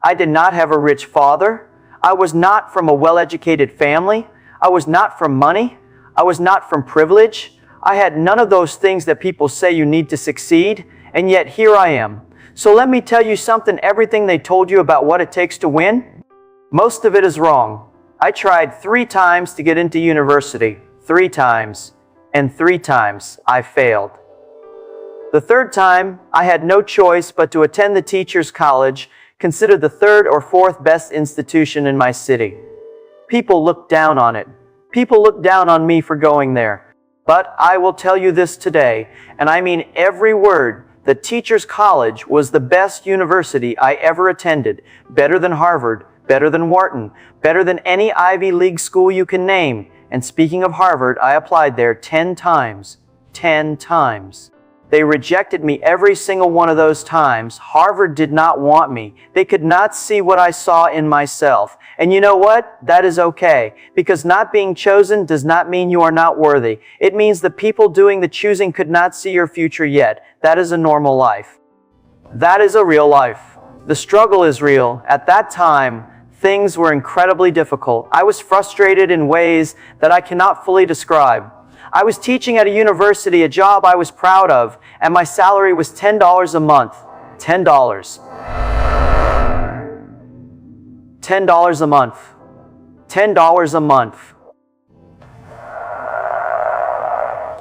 I did not have a rich father. I was not from a well-educated family. I was not from money. I was not from privilege. I had none of those things that people say you need to succeed, and yet here I am. So let me tell you something, everything they told you about what it takes to win, most of it is wrong. I tried 3 times to get into university, 3 times, and 3 times I failed. The 3rd time, I had no choice but to attend the teacher's college, considered the 3rd or 4th best institution in my city. People looked down on it. People looked down on me for going there. But I will tell you this today, and I mean every word, the teacher's college was the best university I ever attended, better than Harvard, better than Wharton, better than any Ivy League school you can name. And speaking of Harvard, I applied there 10 times. 10 times. They rejected me every single one of those times. Harvard did not want me. They could not see what I saw in myself. And you know what? That is okay. Because not being chosen does not mean you are not worthy. It means the people doing the choosing could not see your future yet. That is a normal life. That is a real life. The struggle is real. At that time, things were incredibly difficult. I was frustrated in ways that I cannot fully describe. I was teaching at a university, a job I was proud of, and my salary was $10 a month. $10. $10 a month. $10 a month.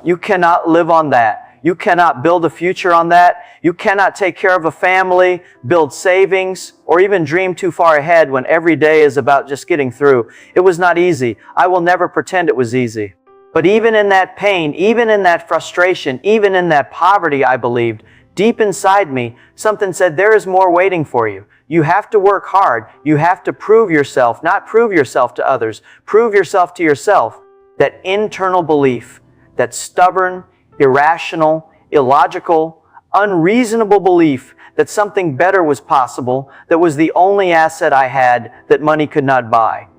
You cannot live on that. You cannot build a future on that. You cannot take care of a family, build savings, or even dream too far ahead when every day is about just getting through. It was not easy. I will never pretend it was easy. But even in that pain, even in that frustration, even in that poverty, I believed, deep inside me, something said, there is more waiting for you. You have to work hard. You have to prove yourself, not prove yourself to others. Prove yourself to yourself. That internal belief, that stubborn, irrational, illogical, unreasonable belief that something better was possible, that was the only asset I had that money could not buy.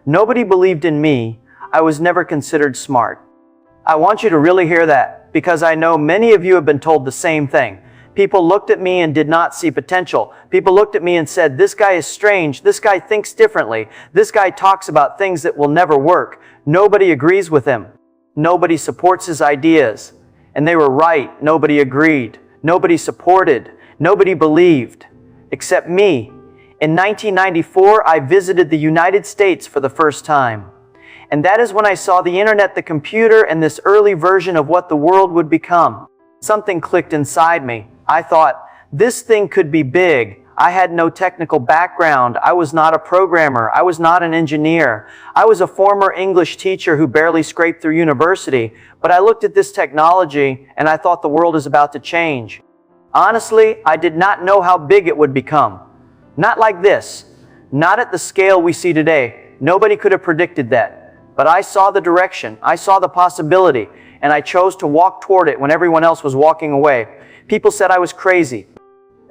Nobody believed in me. I was never considered smart. I want you to really hear that, because I know many of you have been told the same thing. People looked at me and did not see potential. People looked at me and said, this guy is strange. This guy thinks differently. This guy talks about things that will never work. Nobody agrees with him. Nobody supports his ideas. And they were right. Nobody agreed. Nobody supported. Nobody believed. Except me. In 1994, I visited the United States for the first time. And that is when I saw the internet, the computer, and this early version of what the world would become. Something clicked inside me. I thought, this thing could be big. I had no technical background. I was not a programmer. I was not an engineer. I was a former English teacher who barely scraped through university. But I looked at this technology and I thought the world is about to change. Honestly, I did not know how big it would become. Not like this. Not at the scale we see today. Nobody could have predicted that. But I saw the direction, I saw the possibility, and I chose to walk toward it when everyone else was walking away. People said I was crazy.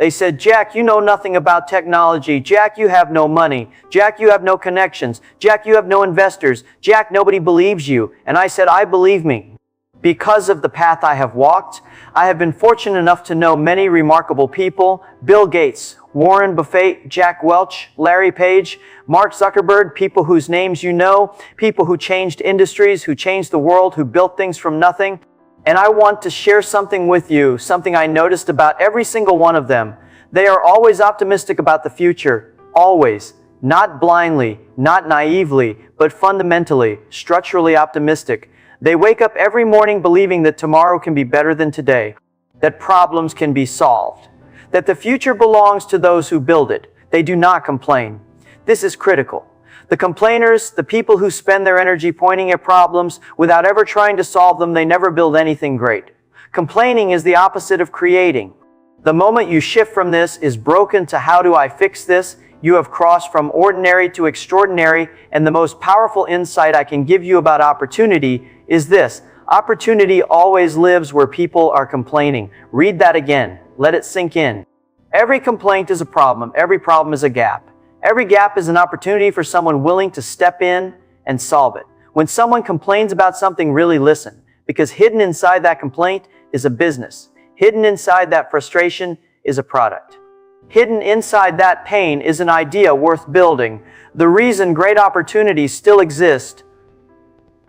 They said, Jack, you know nothing about technology. Jack, you have no money. Jack, you have no connections. Jack, you have no investors. Jack, nobody believes you. And I said, I believe me. Because of the path I have walked, I have been fortunate enough to know many remarkable people. Bill Gates, Warren Buffett, Jack Welch, Larry Page, Mark Zuckerberg, people whose names you know, people who changed industries, who changed the world, who built things from nothing. And I want to share something with you, something I noticed about every single one of them. They are always optimistic about the future, always. Not blindly, not naively, but fundamentally, structurally optimistic. They wake up every morning believing that tomorrow can be better than today, that problems can be solved, that the future belongs to those who build it. They do not complain. This is critical. The complainers, the people who spend their energy pointing at problems without ever trying to solve them, they never build anything great. Complaining is the opposite of creating. The moment you shift from this is broken to how do I fix this, you have crossed from ordinary to extraordinary, and the most powerful insight I can give you about opportunity is this. Opportunity always lives where people are complaining. Read that again. Let it sink in. Every complaint is a problem. Every problem is a gap. Every gap is an opportunity for someone willing to step in and solve it. When someone complains about something, really listen, because hidden inside that complaint is a business. Hidden inside that frustration is a product. Hidden inside that pain is an idea worth building. The reason great opportunities still exist,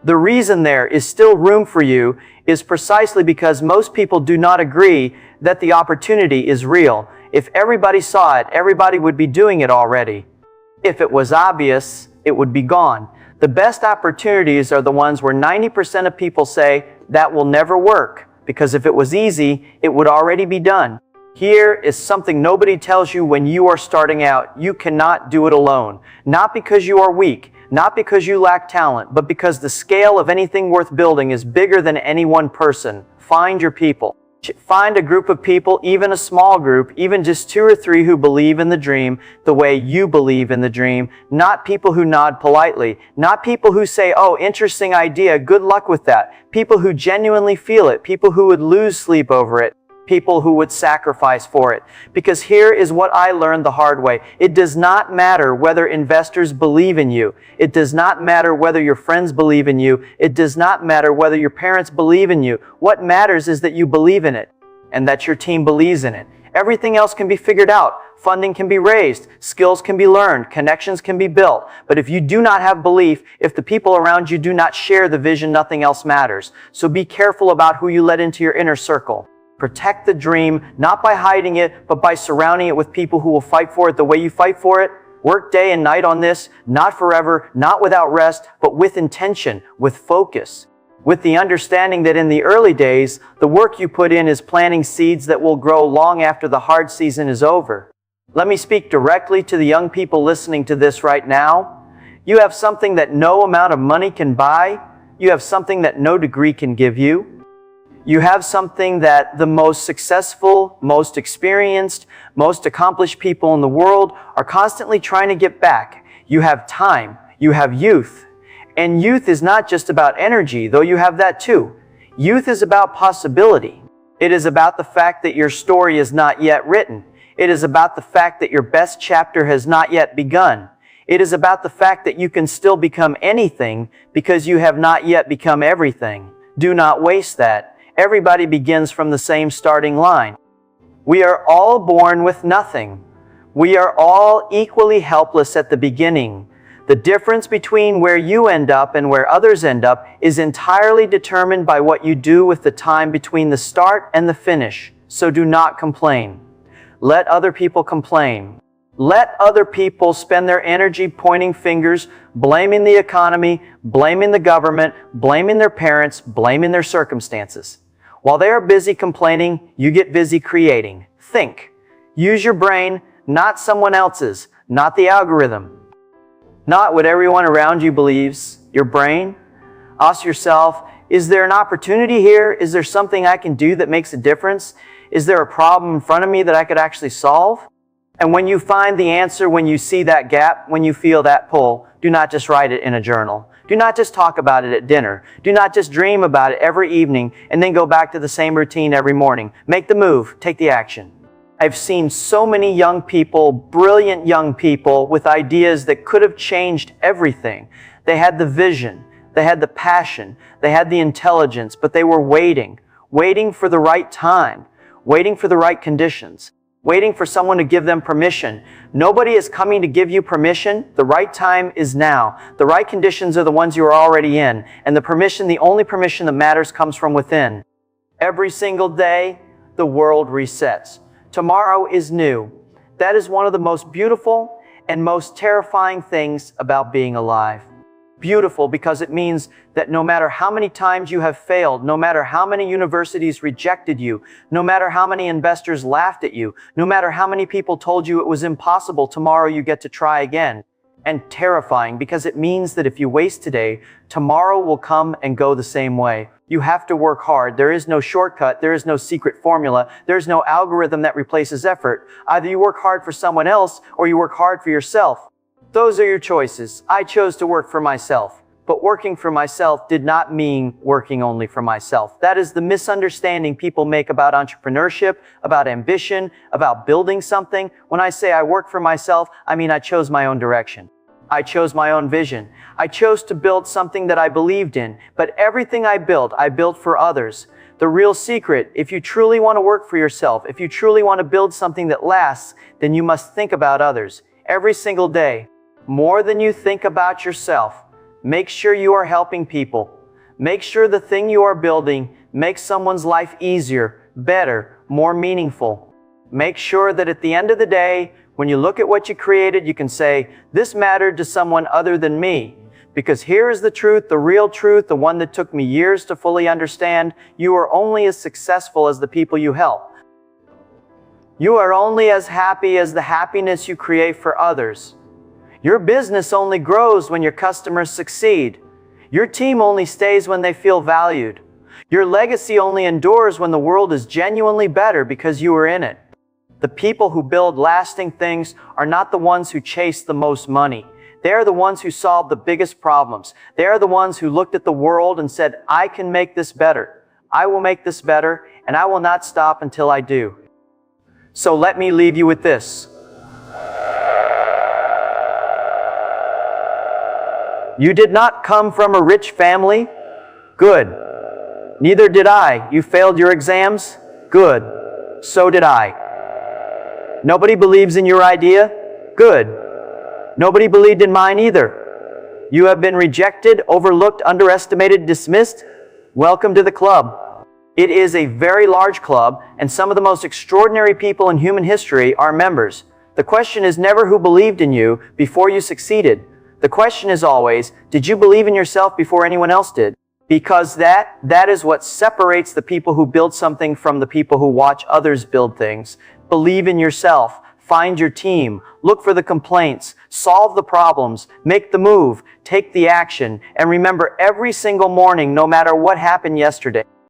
the reason there is still room for you, is precisely because most people do not agree that the opportunity is real. If everybody saw it, everybody would be doing it already. If it was obvious, it would be gone. The best opportunities are the ones where 90% of people say, that will never work, because if it was easy, it would already be done. Here is something nobody tells you when you are starting out. You cannot do it alone. Not because you are weak, not because you lack talent, but because the scale of anything worth building is bigger than any one person. Find your people. Find a group of people, even a small group, even just 2 or 3 who believe in the dream the way you believe in the dream. Not people who nod politely. Not people who say, oh, interesting idea, good luck with that. People who genuinely feel it. People who would lose sleep over it. People who would sacrifice for it. Because here is what I learned the hard way. It does not matter whether investors believe in you. It does not matter whether your friends believe in you. It does not matter whether your parents believe in you. What matters is that you believe in it and that your team believes in it. Everything else can be figured out. Funding can be raised. Skills can be learned. Connections can be built. But if you do not have belief, if the people around you do not share the vision, nothing else matters. So be careful about who you let into your inner circle. Protect the dream, not by hiding it, but by surrounding it with people who will fight for it the way you fight for it. Work day and night on this, not forever, not without rest, but with intention, with focus. With the understanding that in the early days, the work you put in is planting seeds that will grow long after the hard season is over. Let me speak directly to the young people listening to this right now. You have something that no amount of money can buy. You have something that no degree can give you. You have something that the most successful, most experienced, most accomplished people in the world are constantly trying to get back. You have time. You have youth. And youth is not just about energy, though you have that too. Youth is about possibility. It is about the fact that your story is not yet written. It is about the fact that your best chapter has not yet begun. It is about the fact that you can still become anything because you have not yet become everything. Do not waste that. Everybody begins from the same starting line. We are all born with nothing. We are all equally helpless at the beginning. The difference between where you end up and where others end up is entirely determined by what you do with the time between the start and the finish. So do not complain. Let other people complain. Let other people spend their energy pointing fingers, blaming the economy, blaming the government, blaming their parents, blaming their circumstances. While they are busy complaining, you get busy creating. Think. Use your brain, not someone else's, not the algorithm. Not what everyone around you believes. Your brain. Ask yourself, is there an opportunity here? Is there something I can do that makes a difference? Is there a problem in front of me that I could actually solve? And when you find the answer, when you see that gap, when you feel that pull, do not just write it in a journal. Do not just talk about it at dinner. Do not just dream about it every evening and then go back to the same routine every morning. Make the move. Take the action. I've seen so many young people, brilliant young people with ideas that could have changed everything. They had the vision. They had the passion. They had the intelligence, but they were waiting for the right time, waiting for the right conditions. Waiting for someone to give them permission. Nobody is coming to give you permission. The right time is now. The right conditions are the ones you are already in. And the permission, the only permission that matters, comes from within. Every single day, the world resets. Tomorrow is new. That is one of the most beautiful and most terrifying things about being alive. Beautiful because it means that no matter how many times you have failed, no matter how many universities rejected you, no matter how many investors laughed at you, no matter how many people told you it was impossible, tomorrow you get to try again. And terrifying because it means that if you waste today, tomorrow will come and go the same way. You have to work hard. There is no shortcut. There is no secret formula. There is no algorithm that replaces effort. Either you work hard for someone else or you work hard for yourself. Those are your choices. I chose to work for myself. But working for myself did not mean working only for myself. That is the misunderstanding people make about entrepreneurship, about ambition, about building something. When I say I work for myself, I mean I chose my own direction. I chose my own vision. I chose to build something that I believed in. But everything I built for others. The real secret, if you truly want to work for yourself, if you truly want to build something that lasts, then you must think about others every single day. More than you think about yourself. Make sure you are helping people. Make sure the thing you are building makes someone's life easier, better, more meaningful. Make sure that at the end of the day, when you look at what you created, you can say, this mattered to someone other than me. Because here is the truth, the real truth, the one that took me years to fully understand. You are only as successful as the people you help. You are only as happy as the happiness you create for others. Your business only grows when your customers succeed. Your team only stays when they feel valued. Your legacy only endures when the world is genuinely better because you are in it. The people who build lasting things are not the ones who chase the most money. They are the ones who solve the biggest problems. They are the ones who looked at the world and said, I can make this better. I will make this better, and I will not stop until I do. So let me leave you with this. You did not come from a rich family? Good. Neither did I. You failed your exams? Good. So did I. Nobody believes in your idea? Good. Nobody believed in mine either. You have been rejected, overlooked, underestimated, dismissed? Welcome to the club. It is a very large club, and some of the most extraordinary people in human history are members. The question is never who believed in you before you succeeded. The question is always, did you believe in yourself before anyone else did? Because that is what separates the people who build something from the people who watch others build things. Believe in yourself. Find your team, look for the complaints, solve the problems, make the move, take the action, and remember every single morning, no matter what happened yesterday,